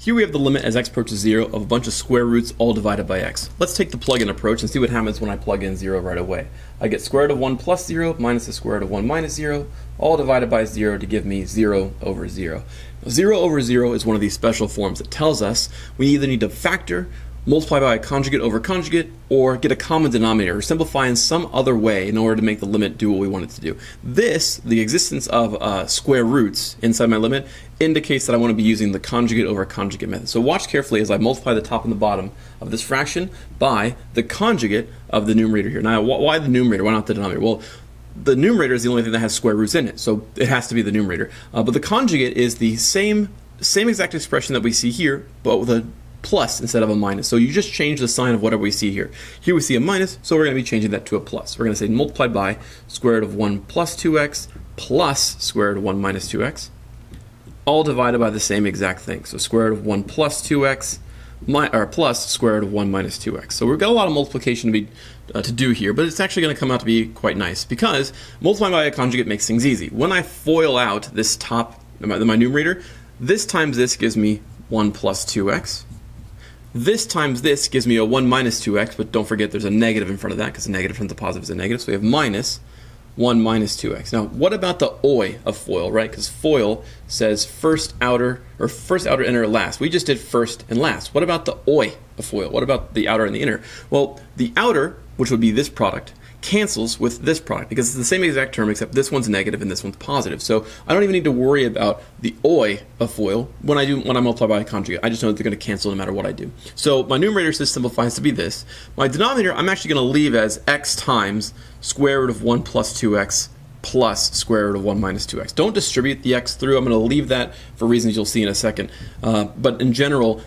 Here we have the limit as x approaches 0 of a bunch of square roots all divided by x. Let's take the plug-in approach and see what happens when I plug in 0 right away. I get square root of 1 plus 0 minus the square root of 1 minus 0, all divided by 0 to give me 0 over 0. 0 over 0 is one of these special forms that tells us we either need to factor, multiply by a conjugate over conjugate, or get a common denominator, or simplify in some other way in order to make the limit do what we want it to do. This, the existence of square roots inside my limit, indicates that I want to be using the conjugate over conjugate method. So watch carefully as I multiply the top and the bottom of this fraction by the conjugate of the numerator here. Now, why the numerator? Why not the denominator? Well, the numerator is the only thing that has square roots in it, so it has to be the numerator. But the conjugate is the same exact expression that we see here, but with a plus instead of a minus. So you just change the sign of whatever we see here. Here we see a minus, so we're going to be changing that to a plus. We're going to say multiplied by square root of 1 plus 2x plus square root of 1 minus 2x, all divided by the same exact thing. So square root of 1 plus 2x plus square root of 1 minus 2x. So we've got a lot of multiplication to do here, but it's actually going to come out to be quite nice because multiplying by a conjugate makes things easy. When I FOIL out this top, my numerator, this times this gives me 1 plus 2x. This times this gives me a 1 minus 2x, but don't forget there's a negative in front of that because a negative times a positive is a negative. So we have minus 1 minus 2x. Now, what about the OI of FOIL, right? Because FOIL says first outer inner last. We just did first and last. What about the OI of FOIL? What about the outer and the inner? Well, the outer, which would be this product, cancels with this product because it's the same exact term except this one's negative and this one's positive. So I don't even need to worry about the OI of FOIL when I multiply by a conjugate. I just know that they're going to cancel no matter what I do. So my numerator just simplifies to be this. My denominator I'm actually going to leave as x times square root of 1 plus 2x plus square root of 1 minus 2x. Don't distribute the x through. I'm going to leave that for reasons you'll see in a second. But in general,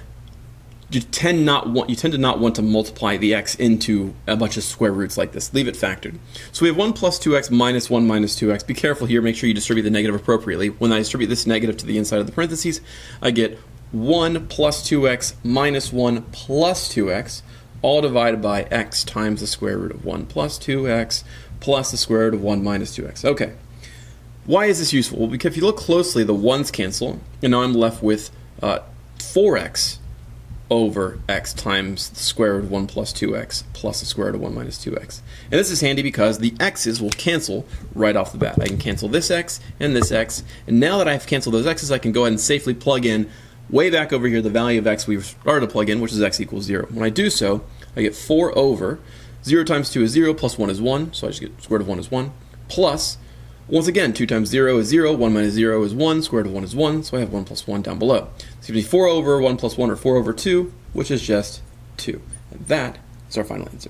you tend to not want to multiply the x into a bunch of square roots like this. Leave it factored. So we have 1 plus 2x minus 1 minus 2x. Be careful here. Make sure you distribute the negative appropriately. When I distribute this negative to the inside of the parentheses, I get 1 plus 2x minus 1 plus 2x, all divided by x times the square root of 1 plus 2x plus the square root of 1 minus 2x. Okay. Why is this useful? Well, because if you look closely, the 1's cancel, and now I'm left with 4x over x times the square root of 1 plus 2x plus the square root of 1 minus 2x. And this is handy because the x's will cancel right off the bat. I can cancel this x and this x, and now that I've canceled those x's, I can go ahead and safely plug in way back over here the value of x we've started to plug in, which is x equals 0. When I do so, I get 4 over 0 times 2 is 0 plus 1 is 1, so I just get square root of 1 is 1, plus, once again, 2 times 0 is 0, 1 minus 0 is 1, square root of 1 is 1, so I have 1 plus 1 down below. This gives me 4 over 1 plus 1, or 4 over 2, which is just 2. And that is our final answer.